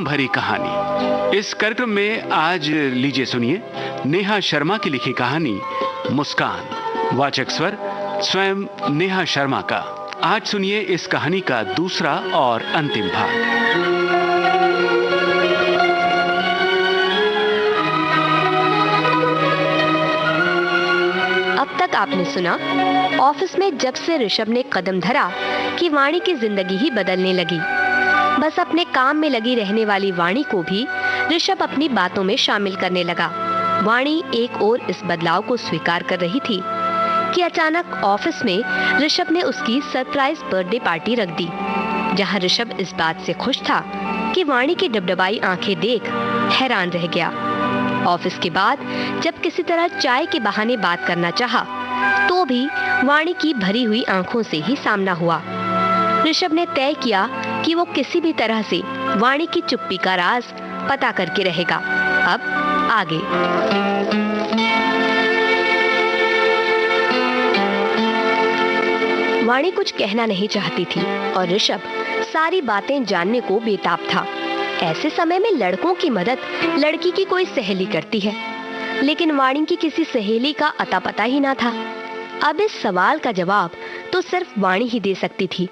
भरी कहानी। इस कार्यक्रम में आज लीजिए सुनिए नेहा शर्मा की लिखी कहानी मुस्कान। वाचक स्वर स्वयं नेहा शर्मा का। आज सुनिए इस कहानी का दूसरा और अंतिम भाग। अब तक आपने सुना, ऑफिस में जब से ऋषभ ने कदम धरा कि वाणी की जिंदगी ही बदलने लगी। बस अपने काम में लगी रहने वाली वाणी को भी ऋषभ अपनी बातों में शामिल करने लगा। वाणी एक ओर इस बदलाव को स्वीकार कर रही थी कि अचानक ऑफिस में ऋषभ ने उसकी सरप्राइज बर्थडे पार्टी रख दी, जहां ऋषभ इस बात से खुश था कि वाणी की डबडबाई आंखें देख हैरान रह गया। ऑफिस के बाद जब किसी तरह चाय के बहाने बात करना चाहा, तो भी वाणी की भरी हुई आंखों से ही सामना हुआ। ऋषभ ने तय किया कि वो किसी भी तरह से वाणी की चुप्पी का राज पता करके रहेगा। अब आगे। वाणी कुछ कहना नहीं चाहती थी और ऋषभ सारी बातें जानने को बेताब था। ऐसे समय में लड़कों की मदद लड़की की कोई सहेली करती है, लेकिन वाणी की किसी सहेली का अता पता ही ना था। अब इस सवाल का जवाब तो सिर्फ वाणी ही दे सकती थी,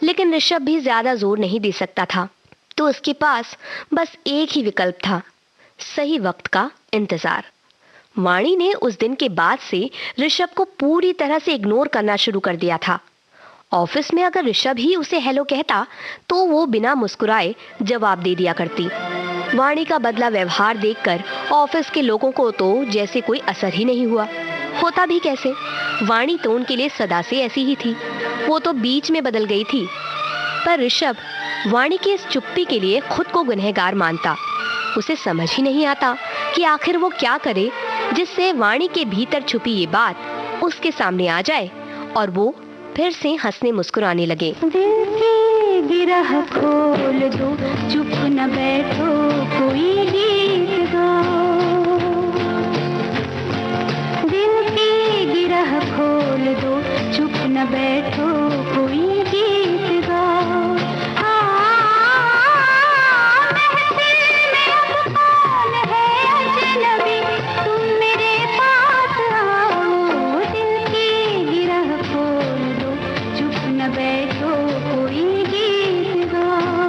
लेकिन ऋषभ भी ज्यादा जोर नहीं दे सकता था, तो उसके पास बस एक ही विकल्प था, सही वक्त का इंतजार। वाणी ने उस दिन के बाद से ऋषभ को पूरी तरह से इग्नोर करना शुरू कर दिया था। ऑफिस में अगर ऋषभ ही उसे हेलो कहता, तो वो बिना मुस्कुराए जवाब दे दिया करती। वाणी का बदला व्यवहार देखकर ऑफिस के लोगों को तो जैसे कोई असर ही नहीं हुआ। होता भी कैसे, वाणी तो उनके लिए सदा से ऐसी ही थी, वो तो बीच में बदल गई थी। पर ऋषभ वाणी की इस चुप्पी के लिए खुद को गुनहगार मानता। उसे समझ ही नहीं आता कि आखिर वो क्या करे जिससे वाणी के भीतर छुपी ये बात उसके सामने आ जाए और वो फिर से हंसने मुस्कुराने लगे। दिल की गिरह खोल दो, चुप न बैठो, कोई गीत गाओ। दिल की गिरह खोल दो, चुप न बैठो, कोई गीत गाओ। महफिल में अब कौन है अजनबी, तुम मेरे पास आओ। दिल की गिरह खोल दो, चुप न बैठो, कोई गीत गाओ।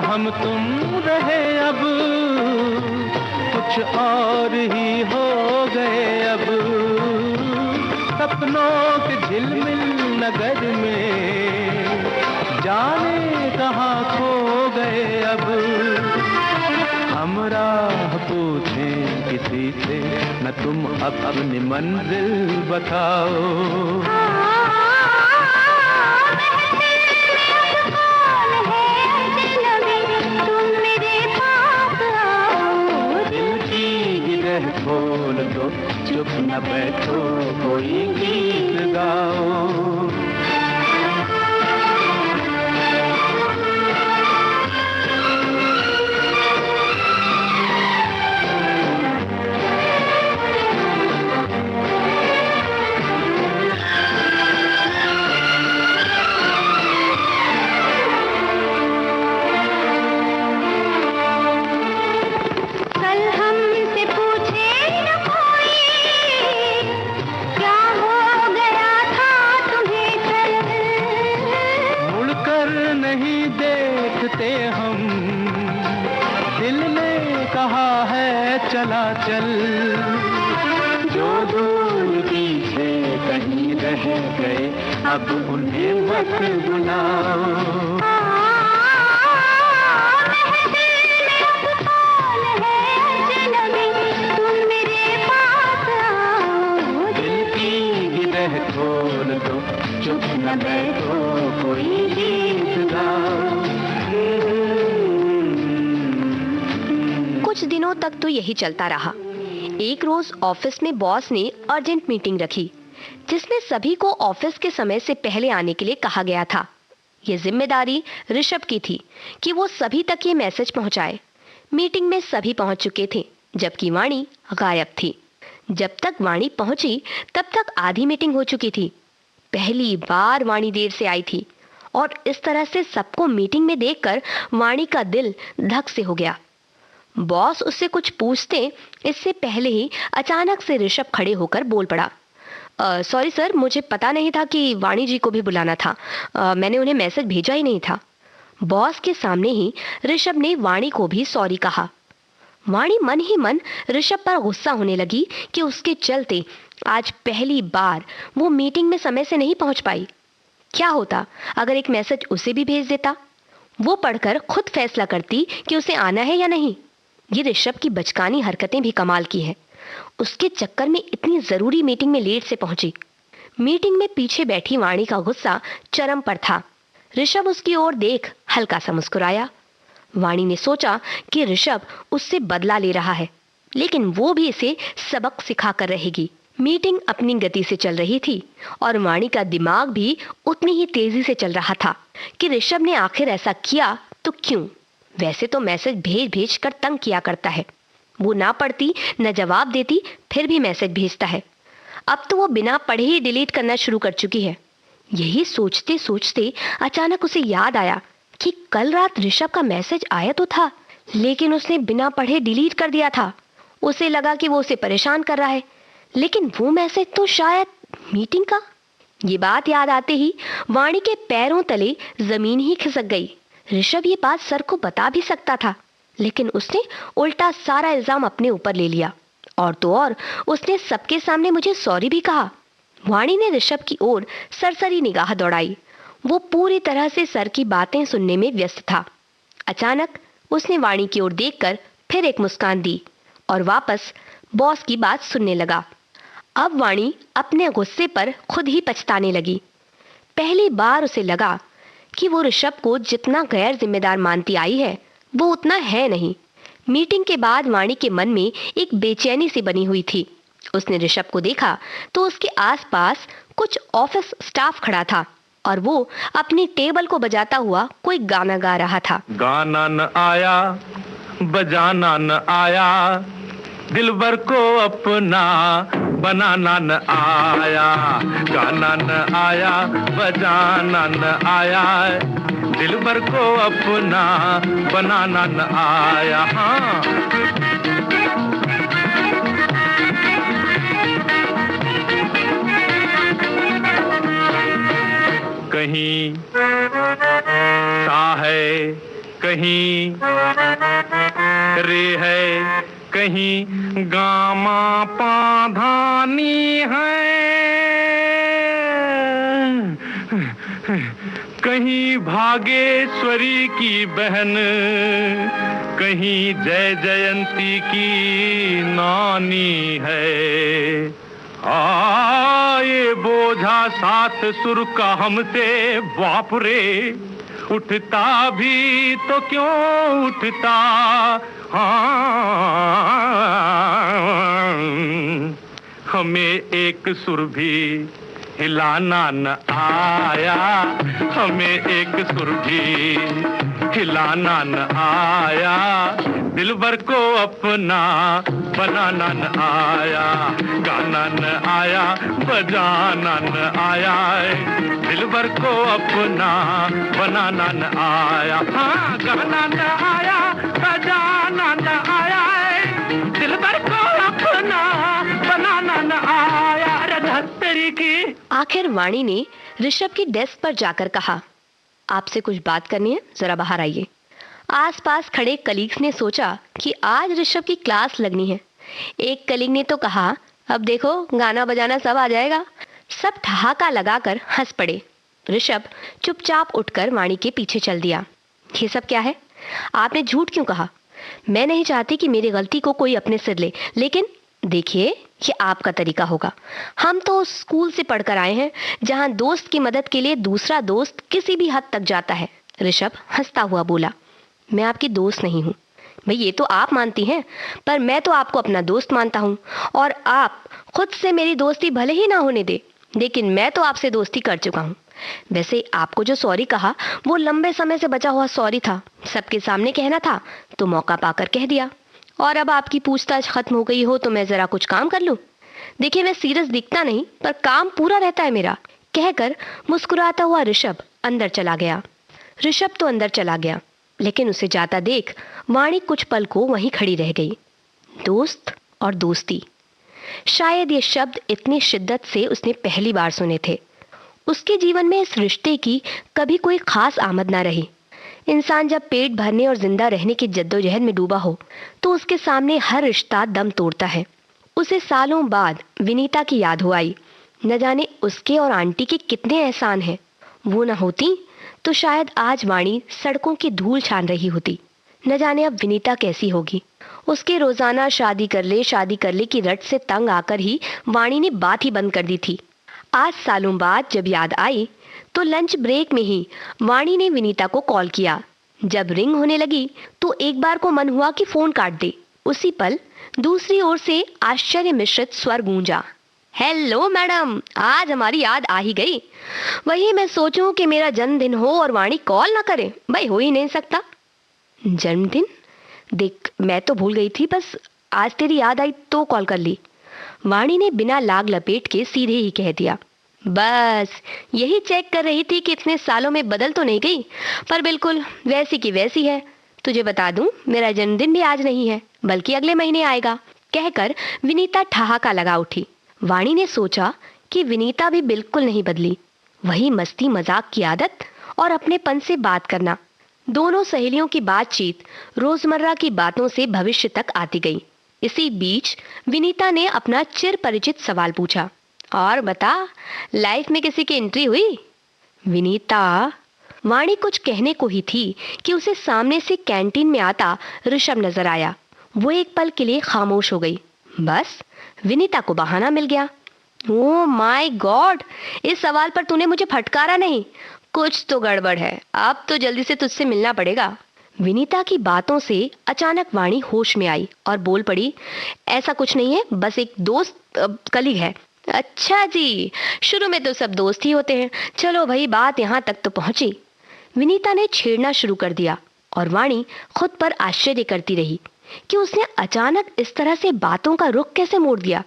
हम तुम रहे अब, कुछ और ही हो गए अब। सपनों के झिलमिल नगर में जाने कहाँ खो गए अब। हम राह पूछें किसी से, न तुम अपनी मंजिल बताओ। खोल दो, चुप न बैठो, कोई गीत गाओ। चला चल, जो दूर पीछे कहीं रह गए अब उन्हें मत बुलाओ। खोल दो, चुप न बैठो, कोई गीत गाओ। कुछ दिनों तक तो यही चलता रहा। एक रोज ऑफिस में बॉस ने अर्जेंट मीटिंग रखी, जिसमें सभी को ऑफिस के समय से पहले आने के लिए कहा गया था। ये जिम्मेदारी ऋषभ की थी कि वो सभी तक ये मैसेज पहुंचाए। मीटिंग में सभी पहुंच चुके थे, जबकि वाणी गायब थी। जब तक वाणी पहुंची तब तक आधी मीटिंग हो चुकी थी। पहली बार वाणी देर से आई थी और इस तरह से सबको मीटिंग में देखकर वाणी का दिल धक से हो गया। बॉस उससे कुछ पूछते इससे पहले ही अचानक से ऋषभ खड़े होकर बोल पड़ा, सॉरी सर, मुझे पता नहीं था कि वाणी जी को भी बुलाना था। मैंने उन्हें मैसेज भेजा ही नहीं था। बॉस के सामने ही ऋषभ ने वाणी को भी सॉरी कहा। वाणी मन ही मन ऋषभ पर गुस्सा होने लगी कि उसके चलते आज पहली बार वो मीटिंग में समय से नहीं पहुंच पाई। क्या होता अगर एक मैसेज उसे भी भेज देता? वो पढ़कर खुद फैसला करती कि उसे आना है या नहीं। ये ऋषभ की बचकानी हरकतें भी कमाल की है। उसके चक्कर में इतनी जरूरी मीटिंग में लेट से पहुंची। मीटिंग में पीछे बैठी वाणी का गुस्सा चरम पर था। ऋषभ उसकी ओर देख हल्का सा मुस्कुराया। वाणी ने सोचा कि ऋषभ उससे बदला ले रहा है, लेकिन वो भी इसे सबक सिखा कर रहेगी। मीटिंग अपनी गति से चल रही थी और वाणी का दिमाग भी उतनी ही तेजी से चल रहा था कि ऋषभ ने आखिर ऐसा किया तो क्यों। वैसे तो मैसेज भेज भेज कर तंग किया करता है। वो ना पढ़ती न जवाब देती, फिर भी मैसेज भेजता है। अब तो वो बिना पढ़े ही डिलीट करना शुरू कर चुकी है। यही सोचते सोचते अचानक उसे याद आया कि कल रात ऋषभ का मैसेज आया तो था, लेकिन उसने बिना पढ़े डिलीट कर दिया था। उसे लगा कि वो उसे परेशान कर रहा है, लेकिन वो मैसेज तो शायद मीटिंग का। ये बात याद आते ही वाणी के पैरों तले जमीन ही खिसक गई। ऋषभ ये बात सर को बता भी सकता था, लेकिन उसने उल्टा सारा इल्जाम अपने ऊपर ले लिया। और तो और उसने सबके सामने मुझे सॉरी भी कहा। वाणी ने ऋषभ की ओर सरसरी निगाह दौड़ाई। वो पूरी तरह से सर की बातें सुनने में व्यस्त था। अचानक उसने वाणी की ओर देखकर फिर एक मुस्कान दी और वापस बॉस की बात सुनने लगा। अब वाणी अपने गुस्से पर खुद ही पछताने लगी। पहली बार उसे लगा कि वो ऋषभ को जितना गैर जिम्मेदार मानती आई है वो उतना है नहीं। मीटिंग के बाद वाणी के मन में एक बेचैनी सी बनी हुई थी। उसने ऋषभ को देखा तो उसके आसपास कुछ ऑफिस स्टाफ खड़ा था और वो अपनी टेबल को बजाता हुआ कोई गाना गा रहा था। गाना न आया, बजाना न आया, दिलबर को अपना बनाना न आया। गाना न आया, बजाना न आया, दिलबर को अपना बनाना न आया। हाँ, कहीं सा है, कहीं रे है, कहीं गामा पाधानी है, कहीं भागेश्वरी की बहन, कहीं जय जयंती की नानी है। ये बोझा साथ सुर का हमसे बाप रे, उठता भी तो क्यों उठता। हमें एक सुर भी हिलाना न आया, हमें एक सुर भी हिलाना न आया, दिलबर को अपना बनाना न आया। गाना न आया, बजाना न आया, दिलबर को अपना बनाना न आया। हाँ, गाना न आया, बजाना न आया, दिलबर को अपना बनाना न आया। रधस्तरी की। आखिर वाणी ने ऋषभ की डेस्क पर जाकर कहा, आपसे कुछ बात करनी है, जरा बाहर आइए। आसपास खड़े कलीग्स ने सोचा कि आज ऋषभ की क्लास लगनी है। एक कलीग ने तो कहा, अब देखो गाना बजाना सब आ जाएगा। सब ठहाका लगाकर हंस पड़े। ऋषभ चुपचाप उठकर वाणी के पीछे चल दिया। ये सब क्या है? आपने झूठ क्यों कहा? मैं नहीं चाहती कि मेरी गलती को कोई अपने सिर ले, लेकिन देखिए ये आपका तरीका होगा। हम तो उस स्कूल से पढ़कर आए हैं जहां दोस्त की मदद के लिए दूसरा दोस्त किसी भी हद तक जाता है। ऋषभ हंसता हुआ बोला, मैं आपकी दोस्त नहीं हूँ। भाई ये तो आप मानती हैं, पर मैं तो आपको अपना दोस्त मानता हूँ, और आप खुद से मेरी दोस्ती भले ही ना होने दे, लेकिन मैं तो आपसे दोस्ती कर चुका हूँ। वैसे आपको जो सॉरी कहा वो लंबे समय से बचा हुआ सॉरी था। सबके सामने कहना था तो मौका पाकर कह दिया, और अब आपकी पूछताछ खत्म हो गई हो तो मैं जरा कुछ काम कर लूं। देखिए मैं सीरियस दिखता नहीं, पर काम पूरा रहता है मेरा। कहकर मुस्कुराता हुआ ऋषभ अंदर चला गया। ऋषभ तो अंदर चला गया, लेकिन उसे जाता देख वाणी कुछ पल को वहीं खड़ी रह गई। दोस्त और दोस्ती, शायद ये शब्द इतनी शिद्दत से उसने पहली बार सुने थे। उसके जीवन में इस रिश्ते की कभी कोई खास आमद ना रही। इंसान जब पेट भरने और जिंदा रहने की जद्दोजहद में डूबा हो तो उसके सामने हर रिश्ता दम तोड़ता है। उसे सालों बाद विनीता की याद हो आई। न जाने उसके और आंटी के कितने एहसान हैं। वो न होती तो शायद आज वाणी सड़कों की धूल छान रही होती। न जाने अब विनीता कैसी होगी। उसके रोजाना शादी कर ले की रट से तंग आकर ही वाणी ने बात ही बंद कर दी थी। आज सालों बाद जब याद आई तो लंच ब्रेक में ही वाणी ने विनीता को कॉल किया। जब रिंग होने लगी तो एक बार को मन हुआ कि फोन काट दे। उसी पल दूसरी ओर से आश्चर्य मिश्रित स्वर गूंजा, हेलो मैडम, आज हमारी याद आ ही गई। वही मैं सोचूं कि मेरा जन्मदिन हो और वाणी कॉल ना करे। भाई हो ही नहीं सकता। जन्मदिन? देख मैं तो भूल गई थी, बस आज तेरी याद आई तो कॉल कर ली। वाणी ने बिना लाग लपेट के सीधे ही कह दिया। बस यही चेक कर रही थी कि इतने सालों में बदल तो नहीं गई, पर बिल्कुल वैसी की वैसी है। तुझे बता दूं, मेरा जन्मदिन भी आज नहीं है बल्कि अगले महीने आएगा। कहकर विनीता ठहाका लगा उठी। वाणी ने सोचा कि विनीता भी बिल्कुल नहीं बदली। वही मस्ती मजाक की आदत और अपनेपन से बात करना। दोनों सहेलियों की बातचीत रोजमर्रा की बातों से भविष्य तक आती गई। इसी बीच विनीता ने अपना चिर परिचित सवाल पूछा, और बता लाइफ में किसी की एंट्री हुई? विनीता, वाणी कुछ कहने को ही थी कि उसे सामने से कैंटीन में आता ऋषभ नजर आया। वो एक पल के लिए खामोश हो गई। बस विनीता को बहाना मिल गया। ओह माय गॉड, इस सवाल पर तूने मुझे फटकारा नहीं। कुछ तो गड़बड़ है, अब तो जल्दी से तुझसे मिलना पड़ेगा। विनीता की बातों से अचानक वाणी होश में आई और बोल पड़ी, ऐसा कुछ नहीं है, बस एक दोस्त कलीग है। अच्छा जी, शुरू में तो सब दोस्त ही होते हैं। चलो भाई, बात यहाँ तक तो पहुंची। विनीता ने छेड़ना शुरू कर दिया और वाणी खुद पर आश्चर्य करती रही कि उसने अचानक इस तरह से बातों का रुख कैसे मोड़ दिया,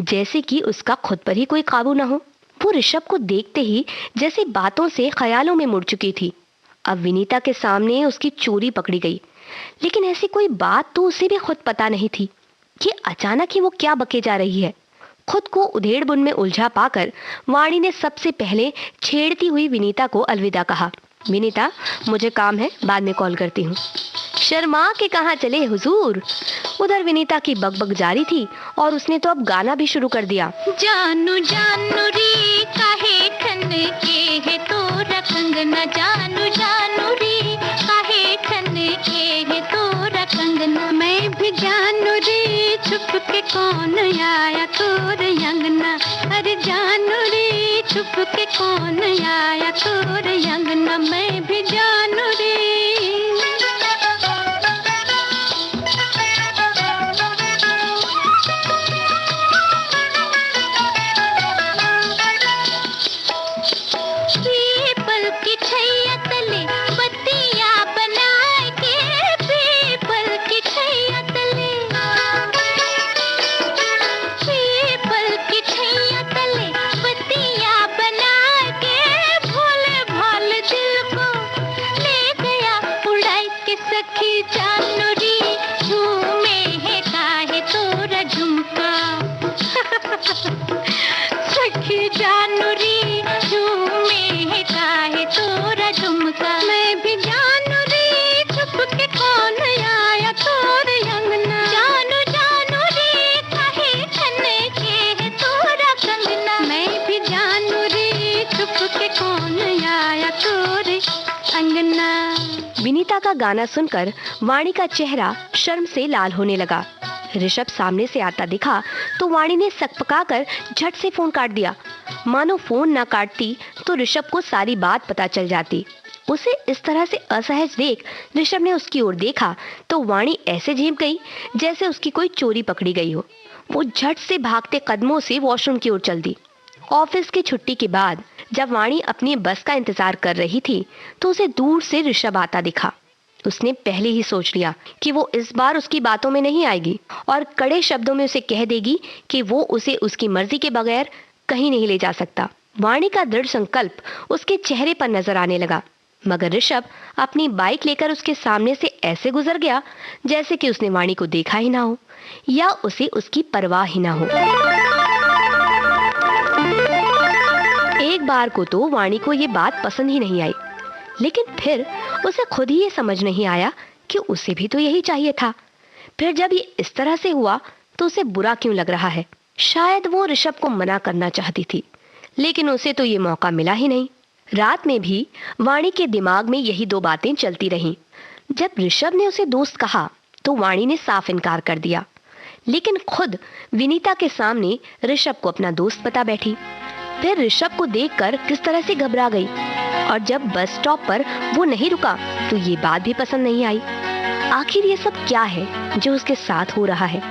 जैसे कि उसका खुद पर ही कोई काबू न हो। वो ऋषभ को देखते ही जैसे बातों से ख्यालों में मुड़ चुकी थी। अब विनीता के सामने उसकी चोरी पकड़ी गई, लेकिन ऐसी कोई बात तो उसे भी खुद पता नहीं थी कि अचानक ही वो क्या बके जा रही है। खुद को उधेड़-बुन में उलझा पाकर वाणी ने सबसे पहले छेड़ती हुई विनीता को अलविदा कहा। विनीता, मुझे काम है, बाद में कॉल करती हूँ। शर्मा के कहाँ चले हुजूर। उधर विनीता की बकबक जारी थी और उसने तो अब गाना भी शुरू कर दिया। जानू जानू री काहे ठन के है तोरा कंगना, जानू जानू री काहे ठन के है तोरा कंगना। मैं भी जानू री छुप के कौन आया तोर अंगना। अरे जानू री छुप के कौन आया तोर अंगना। मैं भी जानू री। विनीता का गाना सुनकर वाणी का चेहरा शर्म से लाल होने लगा। ऋषभ सामने से आता दिखा तो वाणी ने सकपकाकर झट से फोन काट दिया। मानो फोन ना काटती तो ऋषभ को सारी बात पता चल जाती। उसे इस तरह से असहज देख ऋषभ ने उसकी ओर देखा तो वाणी ऐसे झेप गई जैसे उसकी कोई चोरी पकड़ी गई हो। वो झट से भागते कदमों से वॉशरूम की ओर चल दी। ऑफिस की छुट्टी के बाद जब वाणी अपनी बस का इंतजार कर रही थी तो उसे दूर से ऋषभ आता दिखा। उसने पहले ही सोच लिया कि वो इस बार उसकी बातों में नहीं आएगी और कड़े शब्दों में उसे कह देगी कि वो उसे उसकी मर्जी के बगैर कहीं नहीं ले जा सकता। वाणी का दृढ़ संकल्प उसके चेहरे पर नजर आने लगा, मगर ऋषभ अपनी बाइक लेकर उसके सामने से ऐसे गुजर गया जैसे कि उसने वाणी को देखा ही ना हो या उसे उसकी परवाह ही ना हो। एक बार को तो वाणी को ये बात पसंद ही नहीं आई, लेकिन फिर उसे खुद ही ये समझ नहीं आया कि उसे भी तो यही चाहिए था। फिर जब ये इस तरह से हुआ तो उसे बुरा क्यों लग रहा है? शायद वो ऋषभ को मना करना चाहती थी, लेकिन उसे तो ये मौका मिला ही नहीं। रात में भी वाणी के दिमाग में यही दो बातें चलती रहीं। जब ऋषभ ने उसे दोस्त कहा तो वाणी ने साफ इनकार कर दिया, लेकिन खुद विनीता के सामने ऋषभ को अपना दोस्त बता बैठी। फिर ऋषभ को देखकर किस तरह से घबरा गई और जब बस स्टॉप पर वो नहीं रुका तो ये बात भी पसंद नहीं आई। आखिर ये सब क्या है जो उसके साथ हो रहा है?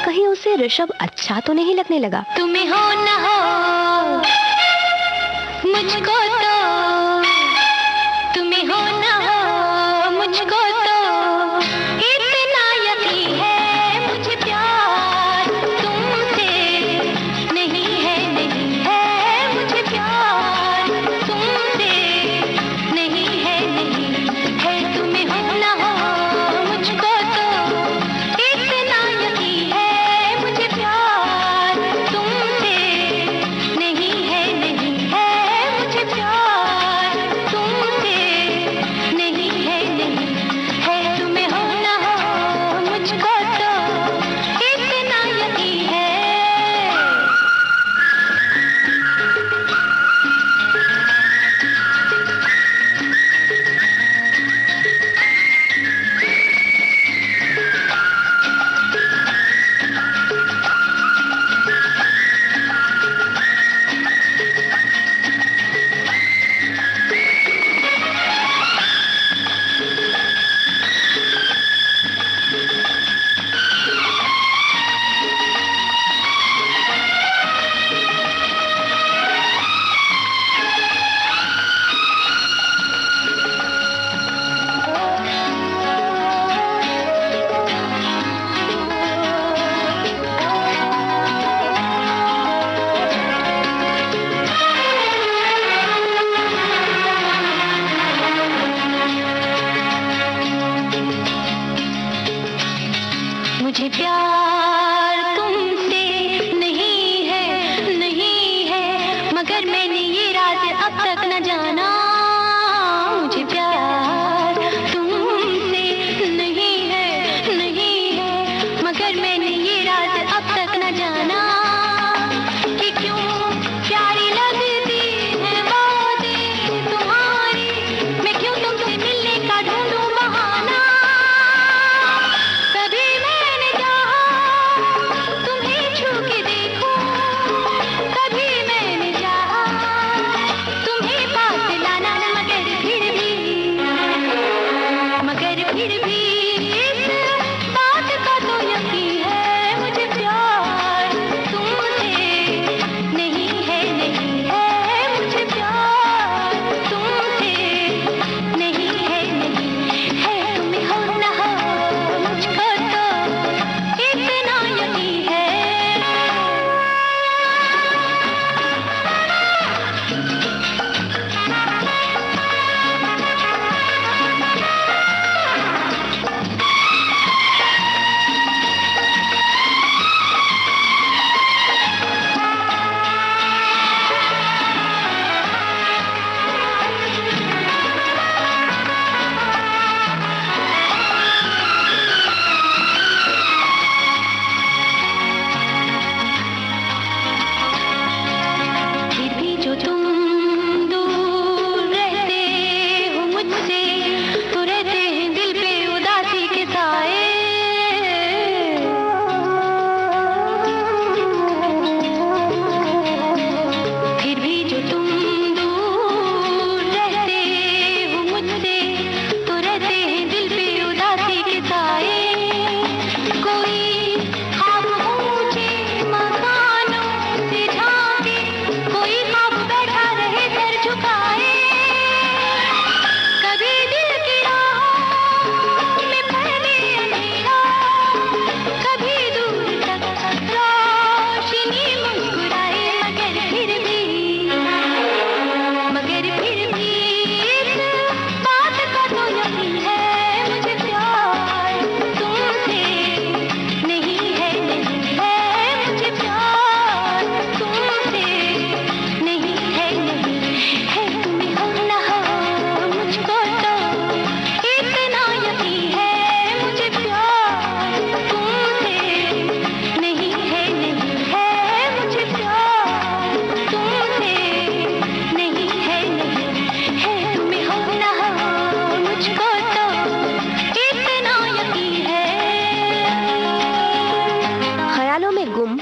कहीं उसे ऋषभ अच्छा तो नहीं लगने लगा? तुम्हें हो न हो मुझको तो, तुम्हें हो न हो मुझको तो, इतना यकीन है मुझे प्यार तुमसे नहीं है, नहीं है मुझे प्यार तुमसे नहीं है, नहीं है। तुम्हें हो न हो मुझको तो, इतना यकीन है मुझे प्यार तुमसे नहीं है, नहीं है मुझे प्यार।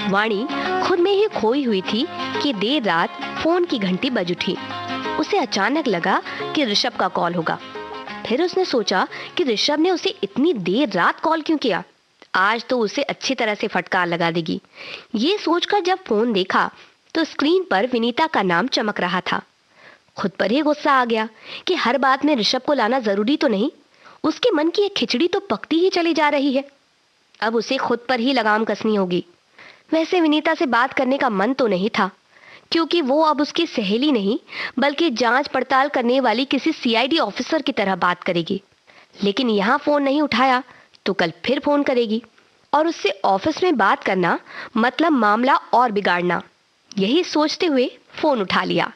वाणी खुद में ही खोई हुई थी कि देर रात फोन की घंटी बज उठी। उसे अचानक लगा कि ऋषभ का कॉल होगा। फिर उसने सोचा कि ऋषभ ने उसे इतनी देर रात कॉल क्यों किया। आज तो उसे अच्छी तरह से फटकार लगा देगी। ये सोचकर जब फोन देखा तो स्क्रीन पर विनीता का नाम चमक रहा था। खुद पर ही गुस्सा आ गया कि हर बात में ऋषभ को लाना जरूरी तो नहीं। उसके मन की एक खिचड़ी तो पकती ही चली जा रही है। अब उसे खुद पर ही लगाम कसनी होगी। वैसे विनीता से बात करने का मन तो नहीं था, क्योंकि वो अब उसकी सहेली नहीं बल्कि जांच पड़ताल करने वाली किसी सीआईडी ऑफिसर की तरह बात करेगी। लेकिन यहाँ फोन नहीं उठाया तो कल फिर फोन करेगी और उससे ऑफिस में बात करना मतलब मामला और बिगाड़ना। यही सोचते हुए फोन उठा लिया।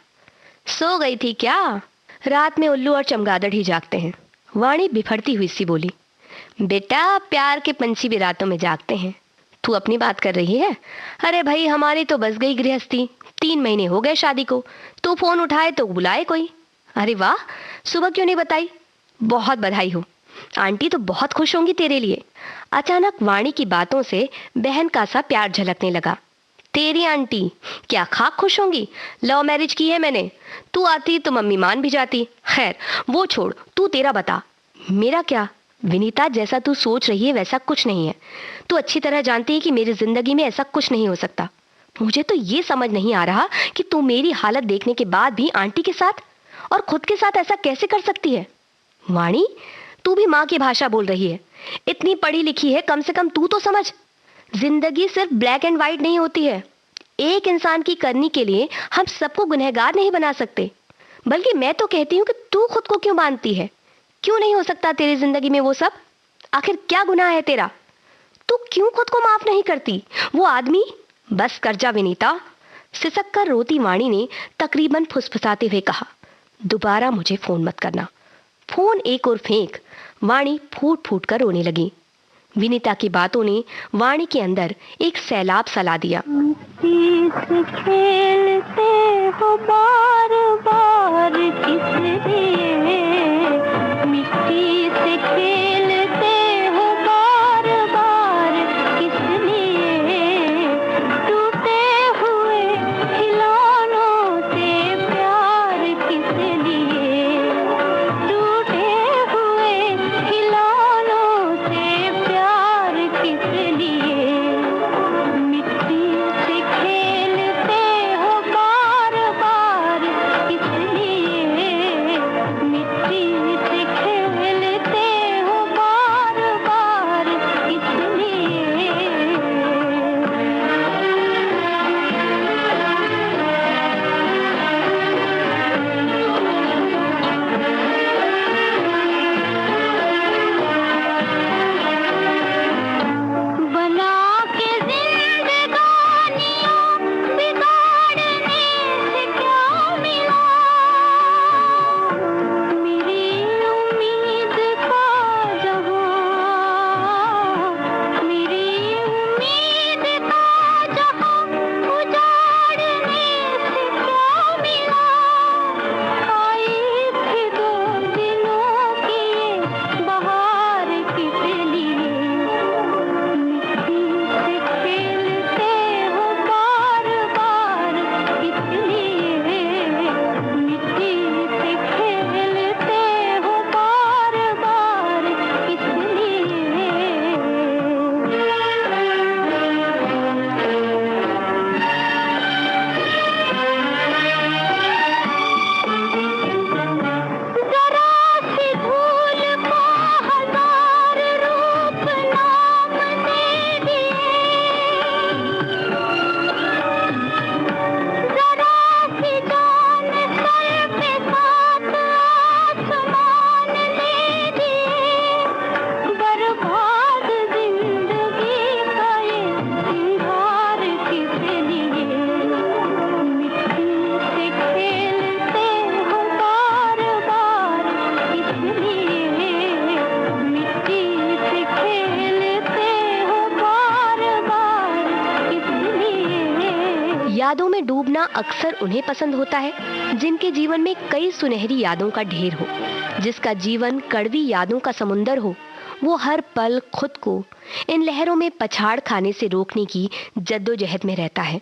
सो गई थी क्या? रात में उल्लू और चमगादड़ ही जागते हैं, वाणी बिफरती हुई सी बोली। बेटा, प्यार के पंछी भी रातों में जागते हैं। तू अपनी बात कर रही है? अरे भाई, हमारी तो बस गई गृहस्थी। 3 महीने हो गए शादी को, तू फोन उठाए तो बुलाए कोई। अरे वाह, सुबह क्यों नहीं बताई? बहुत बधाई हो, आंटी तो बहुत खुश होंगी तेरे लिए। अचानक वाणी की बातों से बहन का सा प्यार झलकने लगा। तेरी आंटी क्या खाक खुश होंगी? लव मैरिज की है मैंने। तू आती तो मम्मी मान भी जाती। खैर वो छोड़, तू तेरा बता। मेरा क्या विनीता, जैसा तू सोच रही है वैसा कुछ नहीं है। तू अच्छी तरह जानती है कि मेरी जिंदगी में ऐसा कुछ नहीं हो सकता। मुझे तो ये समझ नहीं आ रहा कि तू मेरी हालत देखने के बाद भी आंटी के साथ और खुद के साथ ऐसा कैसे कर सकती है। वाणी, तू भी माँ की भाषा बोल रही है। इतनी पढ़ी लिखी है, कम से कम तू तो समझ। जिंदगी सिर्फ ब्लैक एंड व्हाइट नहीं होती है। एक इंसान की करनी के लिए हम सबको गुनहगार नहीं बना सकते। बल्कि मैं तो कहती हूँ कि तू खुद को क्यों बांधती है? क्यों नहीं हो सकता तेरी जिंदगी में वो सब? आखिर क्या गुनाह है तेरा? तू क्यों खुद को माफ नहीं करती? वो आदमी, बस कर जा विनीता, सिसक कर रोती वाणी ने तकरीबन फुसफुसाते हुए कहा। दोबारा मुझे फोन मत करना। फोन एक और फेंक। वाणी फूट फूट कर रोने लगी। विनीता की बातों ने वाणी के अंदर एक सैलाब सला दिया। खेलते हो बार बार किस लिए, मिट्टी से खेलते हो बार बार किस लिए, टूटे हुए खिलौनों से प्यार किस लिए, टूटे हुए खिलौनों से प्यार किस लिए, मिट्टी से खेलते हो बार बार किस लिए, मिट्टी से खेलते हो बार बार किस लिए। बना के जिंदगानियों बिगाड़ने से क्या मिला, मेरी उम्मीद का जहां, मेरी उम्मीद का जहां उजाड़ने से क्या मिला। आई थी 2 दिनों की ये बहार किस लिए, मिट्टी से खेलते हो बार बार किस लिए, मिट्टी से खेलते हो बार बार किस लिए। जरा सी भूल को 1000 रूप नाम दे दिए, जरा सी जान सर पे साथ आसमान ले दिए, बर्बाद जिंदगी का ये सिंगार किस लिए, मिट्टी से खेलते हो बार बार किस लिए, मिट्टी से खेलते हो बार बार किस लिए। यादों में डूबना अक्सर उन्हें पसंद होता है जिनके जीवन में कई सुनहरी यादों का ढेर हो। जिसका जीवन कड़वी यादों का समुंदर हो, वो हर पल खुद को इन लहरों में पछाड़ खाने से रोकने की जद्दोजहद में रहता है।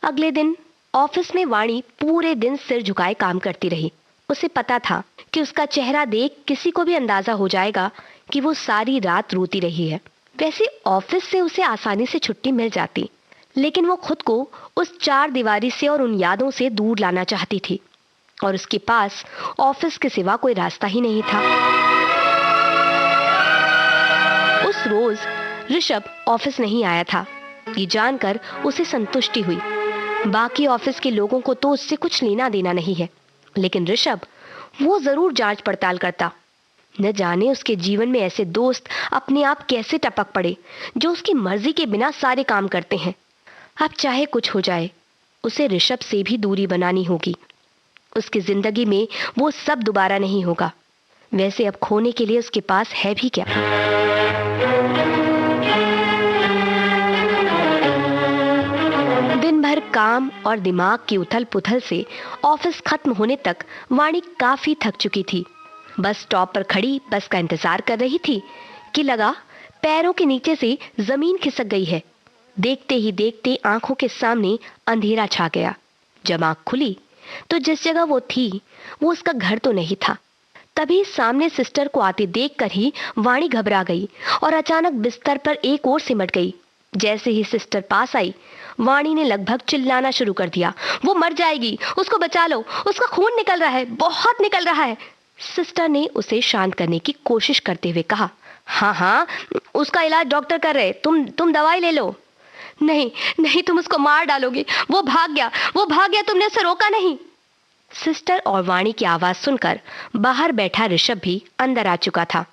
अगले दिन ऑफिस में वाणी पूरे दिन सिर झुकाए काम करती रही। उसे पता था कि उसका चेहरा देख किसी को भी अंदाजा हो जाएगा कि वो सारी रात रोती रही है। वैसे ऑफिस से उसे आसानी से छुट्टी मिल जाती, लेकिन वो खुद को उस चार दीवारी से और उन यादों से दूर लाना चाहती थी, और उसके पास ऑफिस के सिवा कोई रास्ता ही नहीं था। उस रोज ऋषभ ऑफिस नहीं आया था। ये जानकर उसे संतुष्टि हुई। बाकी ऑफिस के लोगों को तो उससे कुछ लेना देना नहीं है, लेकिन ऋषभ वो जरूर जांच पड़ताल करता। न जाने उसके जीवन में ऐसे दोस्त अपने आप कैसे टपक पड़े जो उसकी मर्जी के बिना सारे काम करते हैं। अब चाहे कुछ हो जाए, उसे ऋषभ से भी दूरी बनानी होगी। उसकी जिंदगी में वो सब दोबारा नहीं होगा। वैसे अब खोने के लिए उसके पास है भी क्या? दिन भर काम और दिमाग की उथल पुथल से ऑफिस खत्म होने तक वाणी काफी थक चुकी थी। बस स्टॉप पर खड़ी बस का इंतजार कर रही थी कि लगा पैरों के नीचे से जमीन खिसक गई है। देखते ही देखते आंखों के सामने अंधेरा छा गया। जब आंख खुली तो जिस जगह वो थी वो उसका घर तो नहीं था। तभी सामने सिस्टर को आते देखकर ही वाणी घबरा गई और अचानक बिस्तर पर एक ओर सिमट गई। जैसे ही सिस्टर पास आई, वाणी ने लगभग चिल्लाना शुरू कर दिया, वो मर जाएगी, उसको बचा लो, उसका खून निकल रहा है, बहुत निकल रहा है। सिस्टर ने उसे शांत करने की कोशिश करते हुए कहा, हाँ हाँ उसका इलाज डॉक्टर कर रहे, तुम दवाई ले लो। नहीं नहीं, तुम उसको मार डालोगे, वो भाग गया, तुमने उसे रोका नहीं। सिस्टर और वाणी की आवाज सुनकर बाहर बैठा ऋषभ भी अंदर आ चुका था।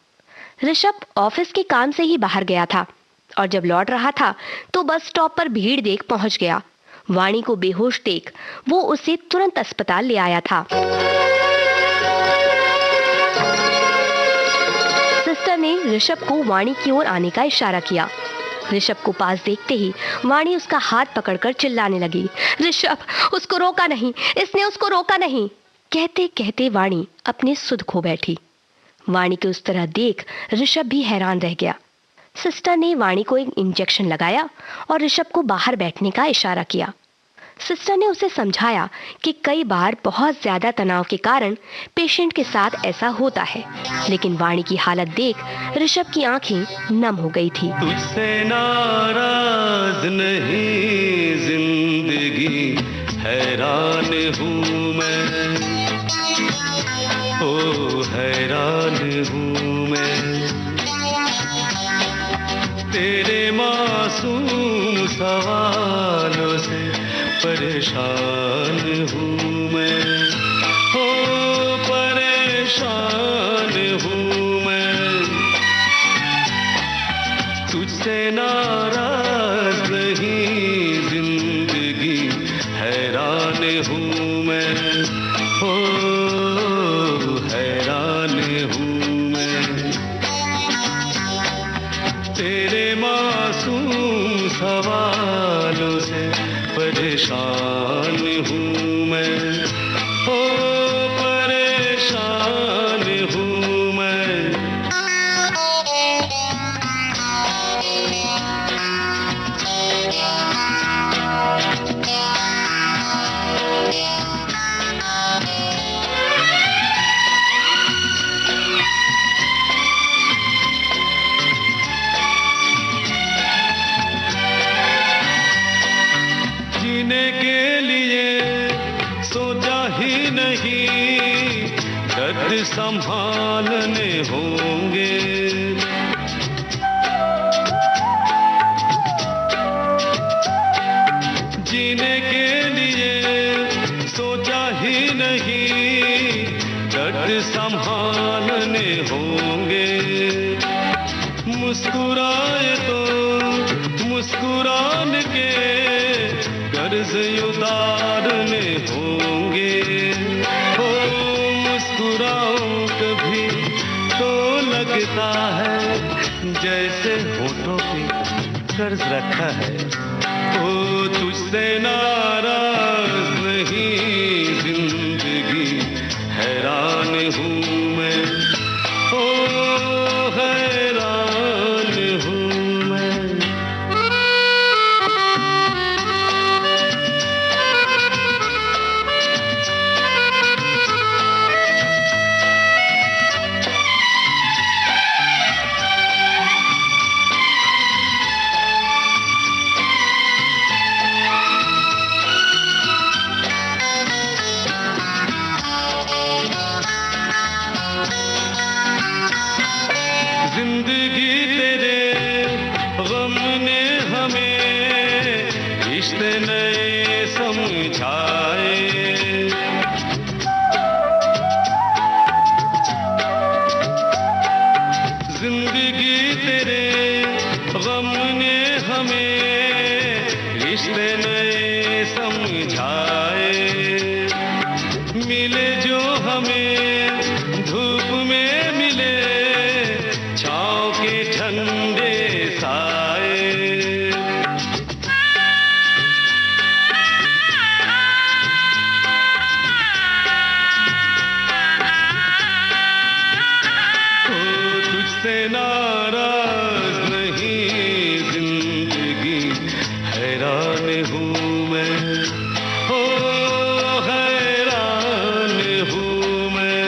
ऋषभ ऑफिस के काम से ही बाहर गया था और जब लौट रहा था तो बस स्टॉप पर भीड़ देख पहुंच गया। वाणी को बेहोश देख वो उसे तुरंत अस्पताल ले आया था। सिस्टर ने ऋषभ को वाणी की ओर आने का इशारा किया। ऋषभ को पास देखते ही वाणी उसका हाथ पकड़कर चिल्लाने लगी, ऋषभ उसको रोका नहीं, इसने उसको रोका नहीं। कहते कहते वाणी अपनी सुध खो बैठी। वाणी को उस तरह देख ऋषभ भी हैरान रह गया। सिस्टर ने वाणी को एक इंजेक्शन लगाया और ऋषभ को बाहर बैठने का इशारा किया। सिस्टर ने उसे समझाया कि कई बार बहुत ज्यादा तनाव के कारण पेशेंट के साथ ऐसा होता है, लेकिन वाणी की हालत देख ऋषभ की आंखें नम हो गई थी। तुझसे नाराज नहीं जिंदगी, हैरान हूँ मैं, ओ हैरान हूँ मैं, तेरे मासूम सवालों से परेशान हूँ मैं, हो परेशान हूँ मैं, तुझसे नाराज नहीं जिंदगी, हैरान हूँ मैं, हो हैरान हूँ मैं, तेरे मासूम सवालों से परेशान हूँ मैं, ओ परेशान हूँ मैं। जीने के लिए सोचा ही नहीं, दर्द संभालने होंगे, जीने के लिए सोचा ही नहीं, दर्द संभालने होंगे, मुस्कुराए तो मुस्कुराने के कर्ज उतारने होंगे, हो मुस्कुराऊं कभी तो लगता है जैसे होठों पे कर्ज रखा है, ओ तुझसे नाराज नहीं जिंदगी, हैरान हूँ मैं, ओ हैरान रिश्ते नए समझाए। जिंदगी तेरे गम ने हमें रिश्ते नए समझाए। मिले जो हमें धूप में मिले छाँव के ठंडे साए। तुझसे नाराज नहीं जिंदगी, हैरान हूँ मैं, ओ हैरान हूँ मैं।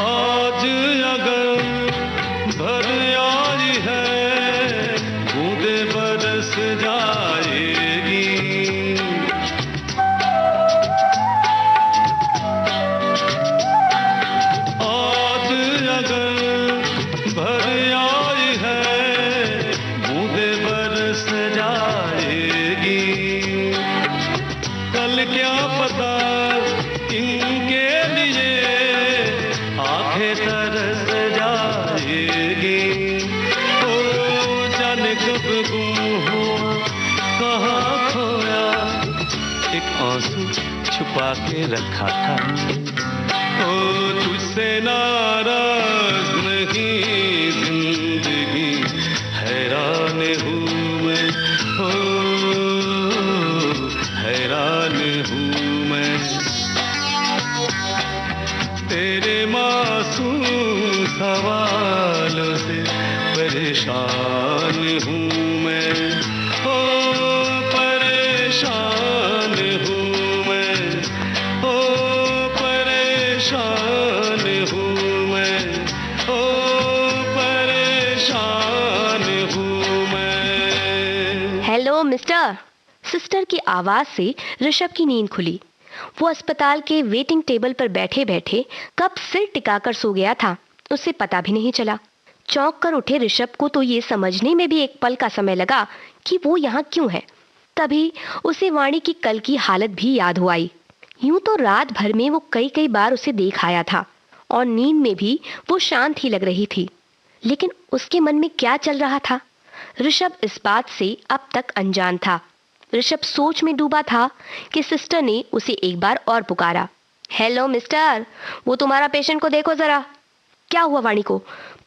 आज अगर भर आई है बूंदे बरस जाएगी। आज अगर भर आई है बूंदे बरस जाएगी। कल क्या पता इनके लिए आंखें तरस जाएगी। ओ जाने कब गुम हुआ कहाँ खोया, एक आंसू छुपा के रखा था। ओ तुझसे नाराज नहीं जिंदगी, हैरान हूँ मैं, ओ हैरान हूँ मैं। तेरे मासूम सवालों से परेशान हूँ मैं, ओ परेशान हूँ मैं, ओ परेशान हूँ मैं, ओ परेशान हूँ मैं। Hello mister. सिस्टर की आवाज से ऋषभ की नींद खुली। वो अस्पताल के वेटिंग टेबल पर बैठे बैठे कब सिर टिकाकर सो गया था, उसे पता भी नहीं चला। चौंक कर उठे ऋषभ को तो ये समझने में भी एक पल का समय लगा कि वो यहाँ क्यों है। तभी उसे वाणी की कल की हालत भी याद हो आई। यूं तो रात भर में वो कई कई बार उसे देख आया था और नींद में भी वो शांत ही लग रही थी, लेकिन उसके मन में क्या चल रहा था, ऋषभ इस बात से अब तक अनजान था। ऋषभ सोच में डूबा था कि सिस्टर ने उसे एक बार और पुकारा, हेलो मिस्टर, वो तुम्हारा पेशेंट को देखो जरा। क्या हुआ वाणी को?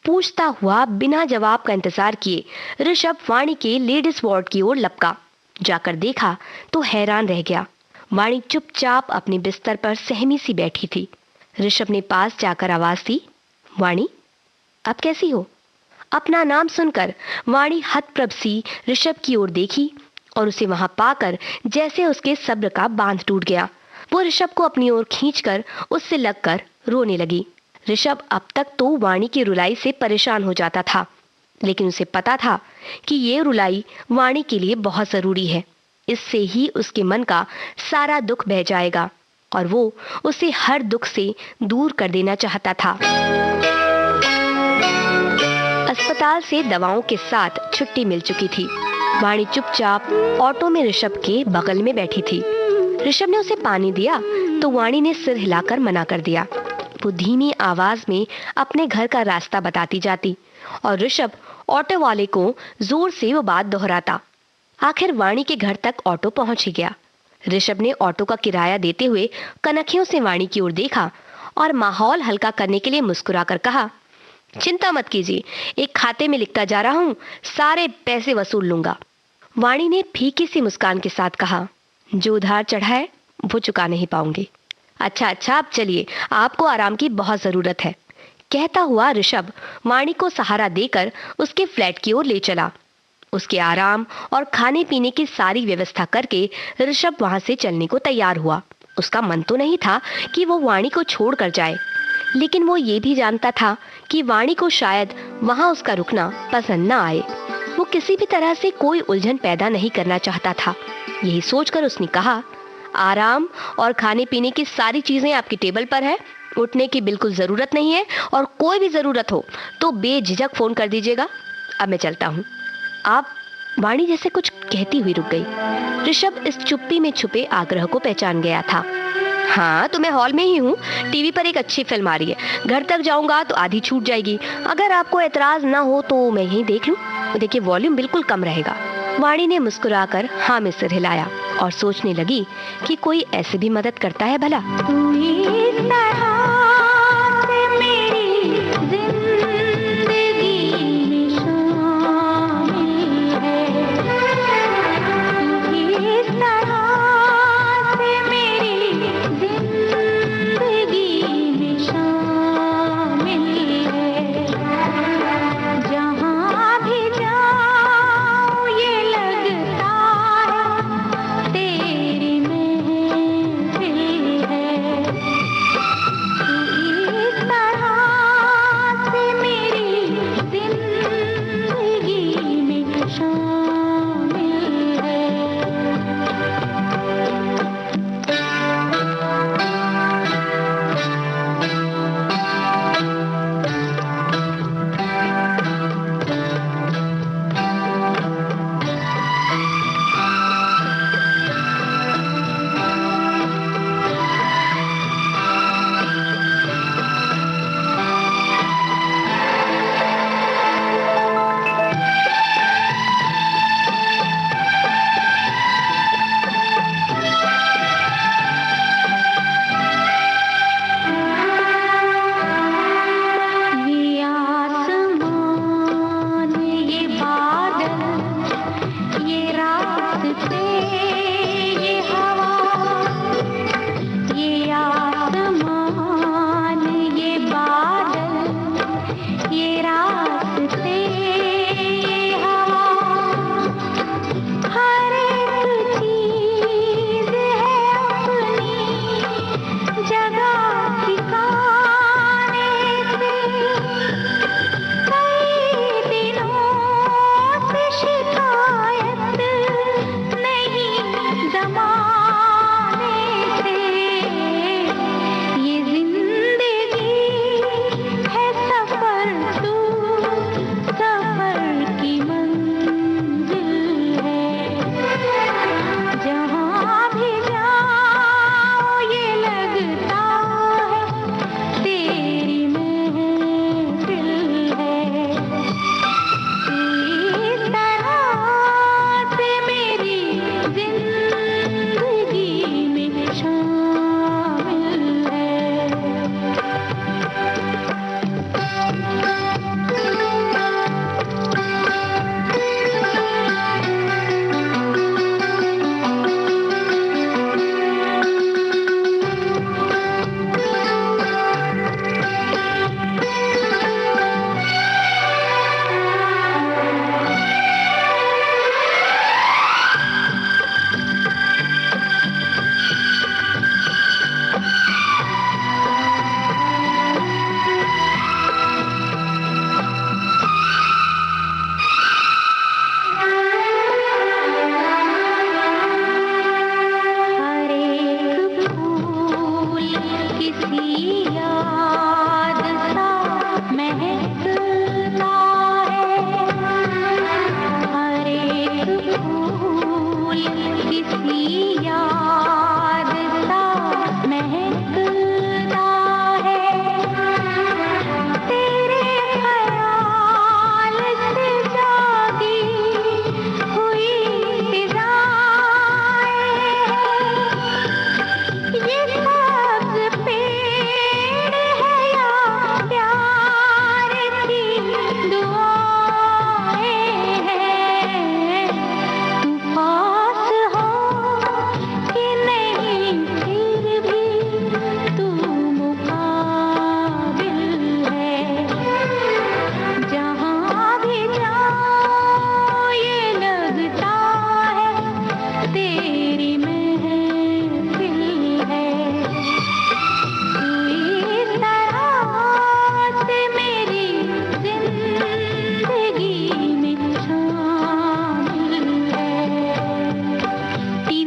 पूछता हुआ बिना जवाब का इंतजार किए ऋषभ वाणी के लेडीज वार्ड की ओर लपका। जाकर देखा तो हैरान रह गया। वाणी चुपचाप अपने बिस्तर पर सहमी सी बैठी थी। ऋषभ ने पास जाकर आवाज दी, वाणी अब कैसी हो? अपना नाम सुनकर वाणी हतप्रभ सी ऋषभ की ओर देखी और उसे वहां पाकर जैसे उसके सब्र का बांध टूट गया। वो ऋषभ को अपनी ओर खींचकर उससे लगकर रोने लगी। ऋषभ अब तक तो वाणी की रुलाई से परेशान हो जाता था, लेकिन उसे पता था कि ये रुलाई वाणी के लिए बहुत जरूरी है। इससे ही उसके मन का सारा दुख बह जाएगा और वो उसे हर दुख से दूर कर देना चाहता था। अस्पताल से दवाओं के साथ छुट्टी मिल चुकी थी। वाणी चुपचाप ऑटो में ऋषभ के बगल में बैठी थी। ऋषभ ने उसे पानी दिया तो वाणी ने सिर हिलाकर मना कर दिया। वो धीमी आवाज में अपने घर का रास्ता बताती जाती और ऋषभ ऑटो वाले को जोर से वो बात दोहराता। आखिर वाणी के घर तक ऑटो पहुंच ही गया। ऋषभ ने ऑटो का किराया देते हुए कनखियों से वाणी की ओर देखा और माहौल हल्का करने के लिए मुस्कुराकर कहा, चिंता मत कीजिए, एक खाते में लिखता जा रहा हूँ, सारे पैसे वसूल लूंगा। वाणी ने फीकी सी मुस्कान के साथ कहा, जो उधार चढ़ा है वो चुका नहीं पाऊंगी। अच्छा आप चलिए, आपको आराम की बहुत जरूरत है। कहता हुआ ऋषभ वाणी को सहारा देकर उसके फ्लैट की ओर ले चला। उसके आराम और खाने पीने की सारी व्यवस्था करके ऋषभ वहां से चलने को तैयार हुआ। उसका मन तो नहीं था कि वो वाणी को छोड़कर जाए, लेकिन वो ये भी जानता था कि वाणी को शायद वहां उसका रुकना पसंद न आए। वो किसी भी तरह से कोई उलझन पैदा नहीं करना चाहता था। यही सोचकर उसने कहा, आराम और खाने पीने की सारी चीजें आपकी टेबल पर है, उठने की बिल्कुल जरूरत नहीं है, और कोई भी जरूरत हो तो बेझिझक फोन कर दीजिएगा। अब मैं चलता हूँ। आप, वाणी जैसे कुछ कहती हुई रुक गई। ऋषभ इस चुप्पी में छुपे आग्रह को पहचान गया था। हाँ, तो मैं हॉल में ही हूँ, टीवी पर एक अच्छी फिल्म आ रही है। घर तक जाऊंगा तो आधी छूट जाएगी। अगर आपको एतराज ना हो तो मैं यहीं देख लूँ। देखिए, वॉल्यूम बिल्कुल कम रहेगा। वाणी ने मुस्कुराकर हाँ में सिर हिलाया और सोचने लगी कि कोई ऐसे भी मदद करता है भला।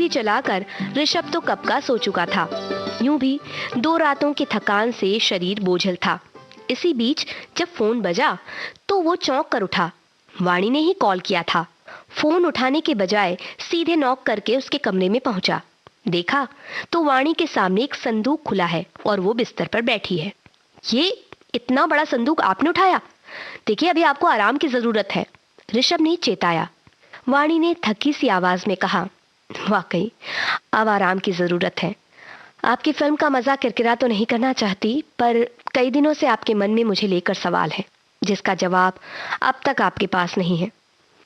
टीवी चलाकर ऋषभ तो कब का सो चुका था। यूं भी 2 रातों की थकान से शरीर बोझल था। इसी बीच जब फोन बजा तो वो चौंक कर उठा। वाणी ने ही कॉल किया था। फोन उठाने के बजाय सीधे नॉक करके उसके कमरे में पहुंचा। देखा तो वाणी के सामने एक संदूक खुला है और वो बिस्तर पर बैठी है। ये इतना बड़ा संदूक आपने उठाया? देखिए, अभी आपको आराम की जरूरत है, ऋषभ ने चेताया। वाणी ने थकी सी आवाज में कहा, वाकई अब आराम की जरूरत है। आपकी फिल्म का मजा किरकिरा तो नहीं करना चाहती, पर कई दिनों से आपके मन में मुझे लेकर सवाल है जिसका जवाब अब तक आपके पास नहीं है।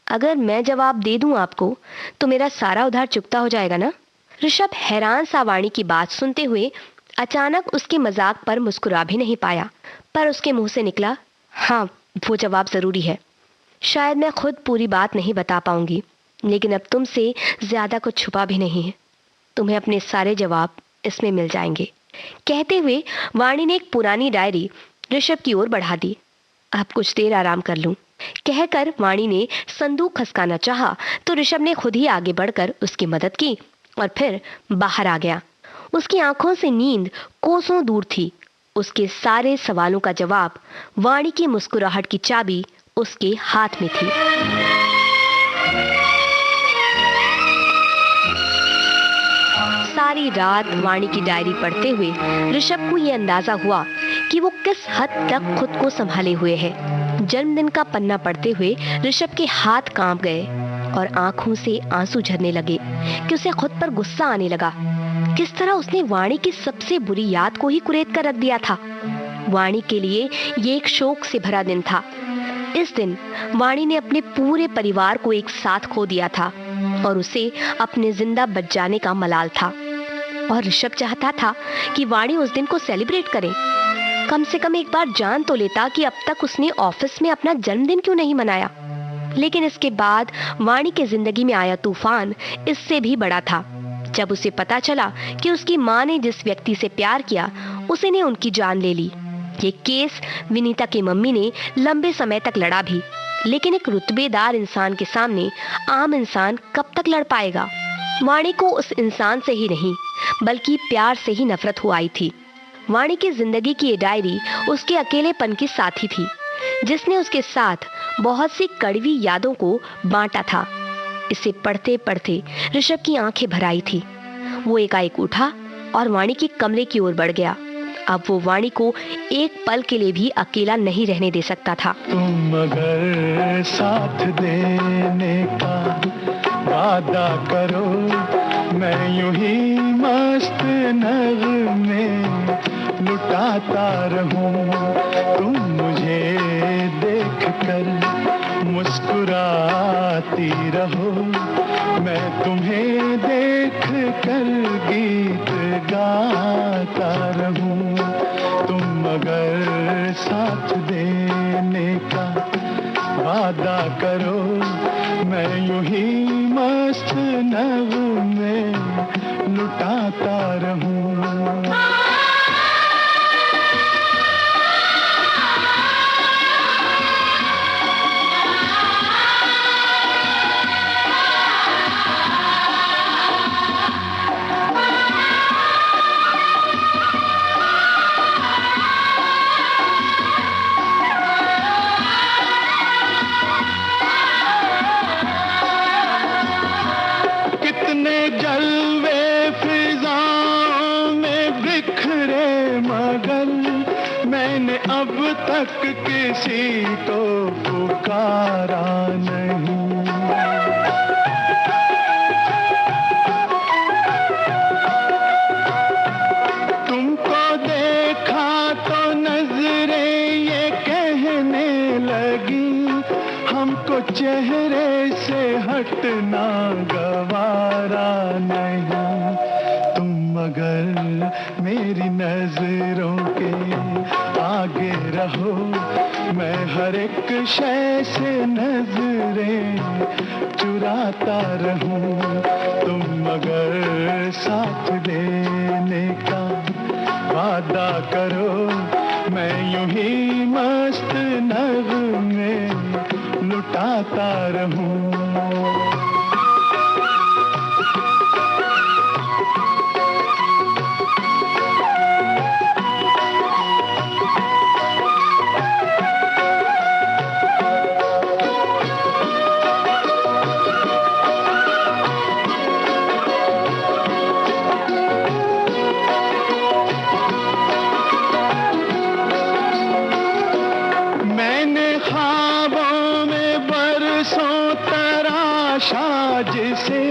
अगर मैं जवाब दे दूं आपको तो मेरा सारा उधार चुकता हो जाएगा ना? ऋषभ हैरान सा वाणी की बात सुनते हुए अचानक उसके मजाक पर मुस्कुरा भी नहीं पाया, पर उसके मुंह से निकला, हाँ, वो जवाब जरूरी है। शायद मैं खुद पूरी बात नहीं बता पाऊंगी, लेकिन अब तुमसे ज्यादा कुछ छुपा भी नहीं है। तुम्हें अपने सारे जवाब इसमें मिल जाएंगे। कहते हुए वाणी ने एक पुरानी डायरी ऋषभ की ओर बढ़ा दी। अब कुछ देर आराम कर लूं, कहकर वाणी ने संदूक खसकाना चाहा तो ऋषभ ने खुद ही आगे बढ़कर उसकी मदद की और फिर बाहर आ गया। उसकी आंखों से नींद कोसों दूर थी। उसके सारे सवालों का जवाब, वाणी की मुस्कुराहट की चाबी उसके हाथ में थी। सारी रात वाणी की डायरी पढ़ते हुए ऋषभ को यह अंदाजा हुआ कि वो किस हद तक खुद को संभाले हुए है। जन्मदिन का पन्ना पढ़ते हुए ऋषभ के हाथ कांप गए और आंखों से आंसू झरने लगे कि उसे खुद पर गुस्सा आने लगा। किस तरह उसने वाणी की सबसे बुरी याद को ही कुरेद कर रख दिया था। वाणी के लिए ये एक शोक से भरा दिन था। इस दिन वाणी ने अपने पूरे परिवार को एक साथ खो दिया था और उसे अपने जिंदा बच जाने का मलाल था। और ऋषभ चाहता था कि वाणी उस दिन को सेलिब्रेट करे। कम से कम एक बार जान तो लेता कि अब तक उसने ऑफिस में अपना जन्मदिन क्यों नहीं मनाया। लेकिन इसके बाद वाणी की जिंदगी में आया तूफान इससे भी बड़ा था। जब उसे पता चला कि उसकी माँ ने जिस व्यक्ति से प्यार किया उसी ने उनकी जान ले ली। ये केस विनीता की मम्मी ने लंबे समय तक लड़ा भी, लेकिन एक रुतबेदार इंसान के सामने आम इंसान कब तक लड़ पाएगा। वाणी को उस इंसान से ही नहीं बल्कि प्यार से ही नफरत हो आई थी। वाणी की जिंदगी की ये डायरी उसके अकेलेपन की साथी थी, जिसने उसके साथ बहुत सी कड़वी यादों को बांटा था। इसे पढ़ते पढ़ते ऋषभ की आंखें भर आई थी। वो एकाएक उठा और वाणी के कमरे की ओर बढ़ गया। अब वो वाणी को एक पल के लिए भी अकेला नहीं रहने दे सकता था। तुम अगर साथ देने का वादा करो, मैं यूं ही मस्त नगमे लुटाता रहूं। तुम मुझे देख कर मुस्कुराती रहो, मैं तुम्हें देख कर गीत गाता रहूं। तुम अगर साथ देने का वादा करो, मैं यूं ही मस्त नगमे लुटाता रहूं। जलवे फिजाओं में बिखरे, मगर मैंने अब तक किसी को पुकारा नहीं। तुमको देखा तो नजरें ये कहने लगी, हमको चेहरे से हटना गवारा नहीं। तुम अगर मेरी नजरों के आगे रहो, मैं हर एक शय से नजरें चुराता रहूं। तुम अगर साथ देने का वादा करो, मैं यूं ही मस्त नगमे लुटाता रहूं। से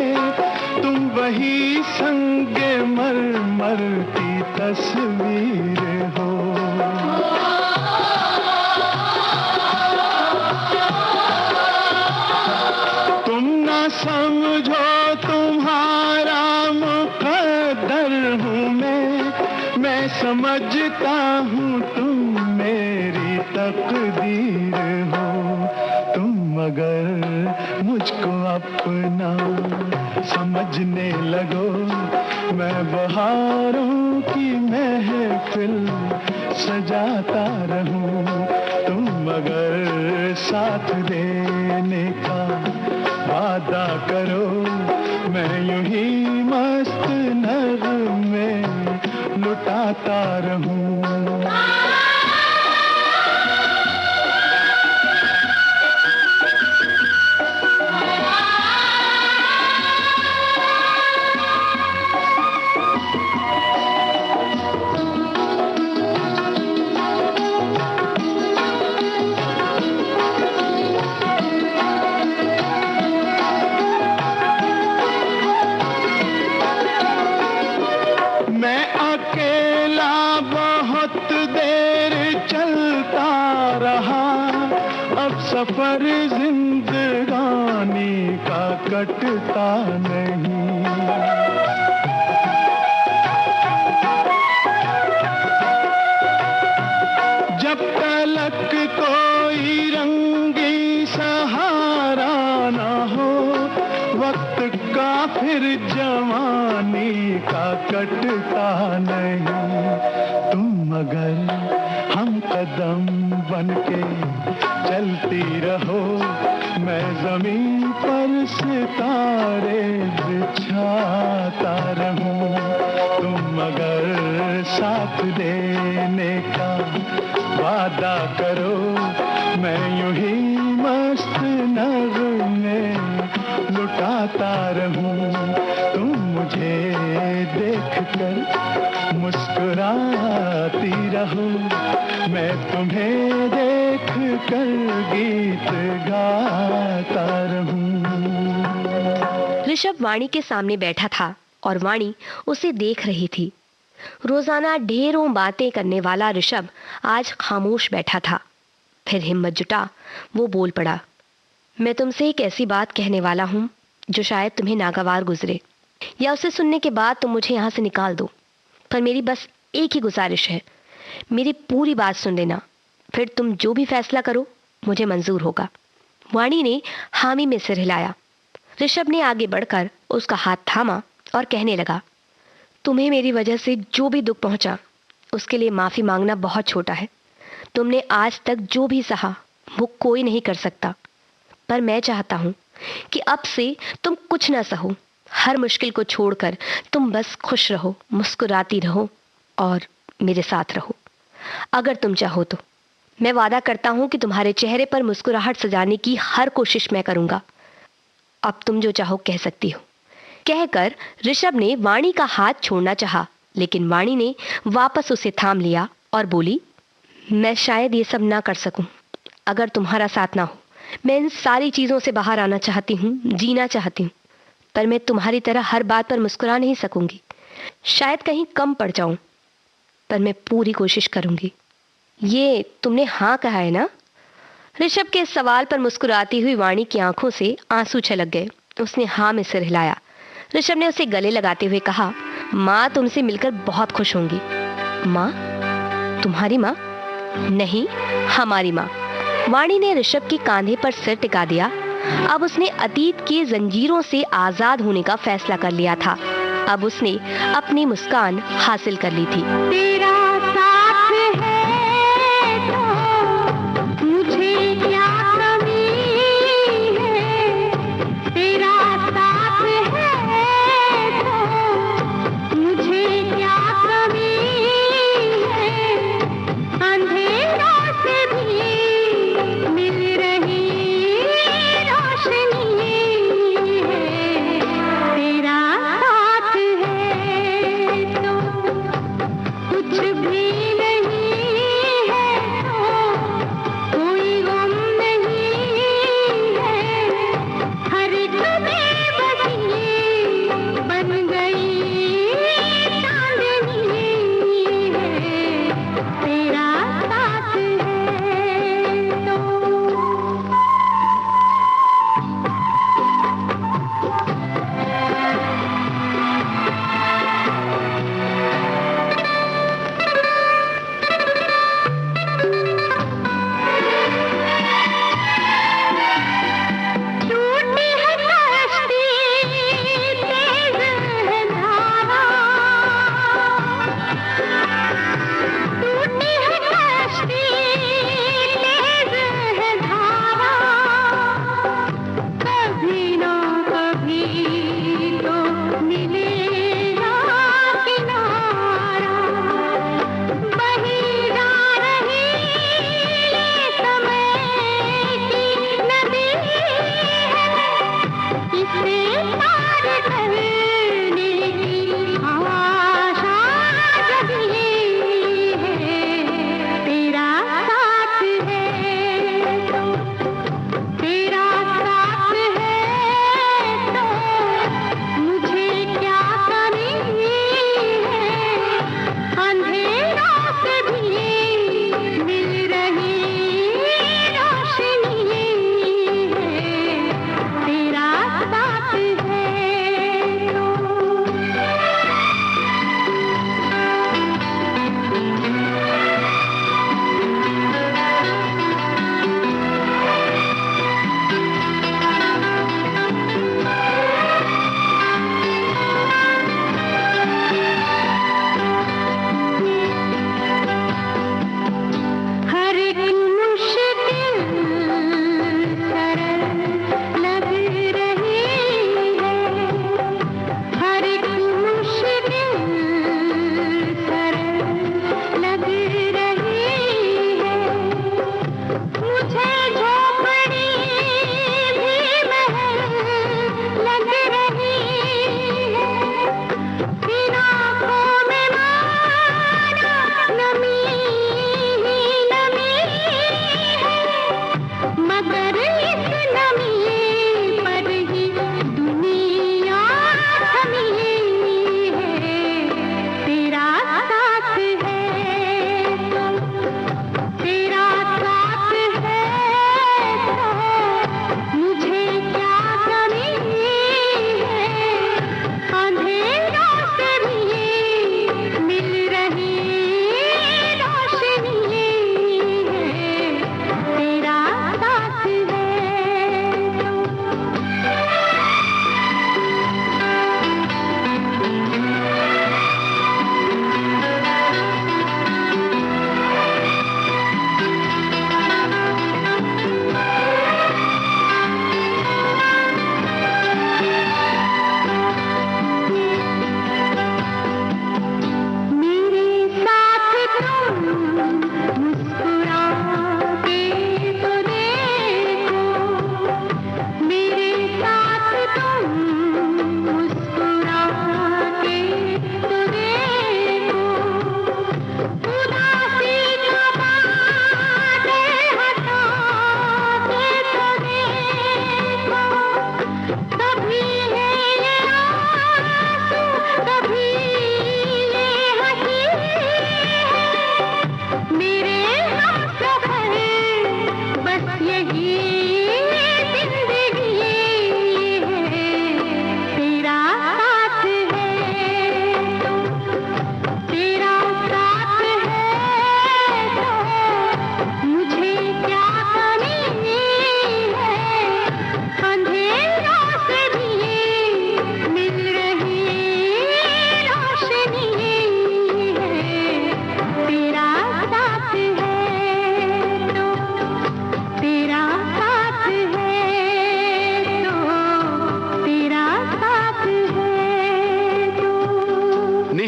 तुम वही संगे मरमर की तस्वीर हो। तुम ना समझो तुम्हारा मुकद्दर हूँ मैं समझता हूँ तुम मेरी तकदीर हो। तुम अगर मुझको अपना समझने लगो, मैं बहारों की महफिल सजाता रहूं। तुम अगर साथ देने का वादा करो, मैं यूं ही मस्त नगमे लुटाता रहूं। मैं अकेला बहुत देर चलता रहा, अब सफर जिंदगानी का कटता नहीं। जब तलक कोई रंगी सहारा न हो, वक्त का फिर जवानी का कटता नहीं। तुम अगर हम कदम बनके चलती रहो, मैं जमीन पर सितारे बिछाता रहूं। तुम अगर साथ देने का वादा करो, मैं यूं ही मस्त नगमे लुटाता रहूं। तुम मुझे देखकर मुस्कुराती रहो, मैं तुम्हें देखकर गीत गाता रहूं। ऋषभ वाणी के सामने बैठा था और वाणी उसे देख रही थी। रोजाना ढेरों बातें करने वाला ऋषभ आज खामोश बैठा था। फिर हिम्मत जुटा वो बोल पड़ा, मैं तुमसे एक ऐसी बात कहने वाला हूँ जो शायद तुम्हें नागवार गुजरे, या उसे सुनने के बाद तुम मुझे यहाँ से निकाल दो। पर मेरी बस एक ही गुजारिश है, मेरी पूरी बात सुन लेना, फिर तुम जो भी फैसला करो मुझे मंजूर होगा। वाणी ने हामी में सिर हिलाया। ऋषभ ने आगे बढ़कर उसका हाथ थामा और कहने लगा, तुम्हें मेरी वजह से जो भी दुख पहुंचा उसके लिए माफी मांगना बहुत छोटा है। तुमने आज तक जो भी सहा वो कोई नहीं कर सकता, पर मैं चाहता हूं कि अब से तुम कुछ ना सहो। हर मुश्किल को छोड़कर तुम बस खुश रहो, मुस्कुराती रहो और मेरे साथ रहो। अगर तुम चाहो तो मैं वादा करता हूं कि तुम्हारे चेहरे पर मुस्कुराहट सजाने की हर कोशिश मैं करूंगा। अब तुम जो चाहो कह सकती हो। कहकर ऋषभ ने वाणी का हाथ छोड़ना चाहा, लेकिन वाणी ने वापस उसे थाम लिया और बोली, मैं शायद ये सब ना कर सकूं अगर तुम्हारा साथ ना हो। मैं इन सारी चीज़ों से बाहर आना चाहती हूँ, जीना चाहती हूँ, पर मैं तुम्हारी तरह हर बात पर मुस्कुरा नहीं सकूंगी। शायद कहीं कम पड़ जाऊं, पर मैं पूरी कोशिश करूंगी। ये तुमने हाँ कहा है ना? ऋषभ के सवाल पर मुस्कुराती हुई वाणी की आंखों से आंसू छलक गए। उसने हाँ में सिर हिलाया। ऋषभ ने उसे गले लगाते हुए कहा, माँ तुमसे मिलकर बहुत खुश होंगी। माँ? तुम्हारी माँ? नहीं, हमारी माँ। वाणी ने ऋषभ के कांधे पर सिर टिका दिया। अब उसने अतीत की जंजीरों से आजाद होने का फैसला कर लिया था। अब उसने अपनी मुस्कान हासिल कर ली थी। तेरा साथ है तो मुझे क्या कमी है, तेरा साथ है तो मुझे क्या कमी है, अंधेरों से भी मिल रही रोशनी है, तेरा साथ है तो कुछ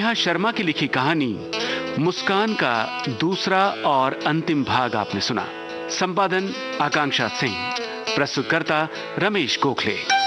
नेहा शर्मा की लिखी कहानी मुस्कान का दूसरा और अंतिम भाग आपने सुना। संपादन आकांक्षा सिंह, प्रस्तुतकर्ता रमेश गोखले।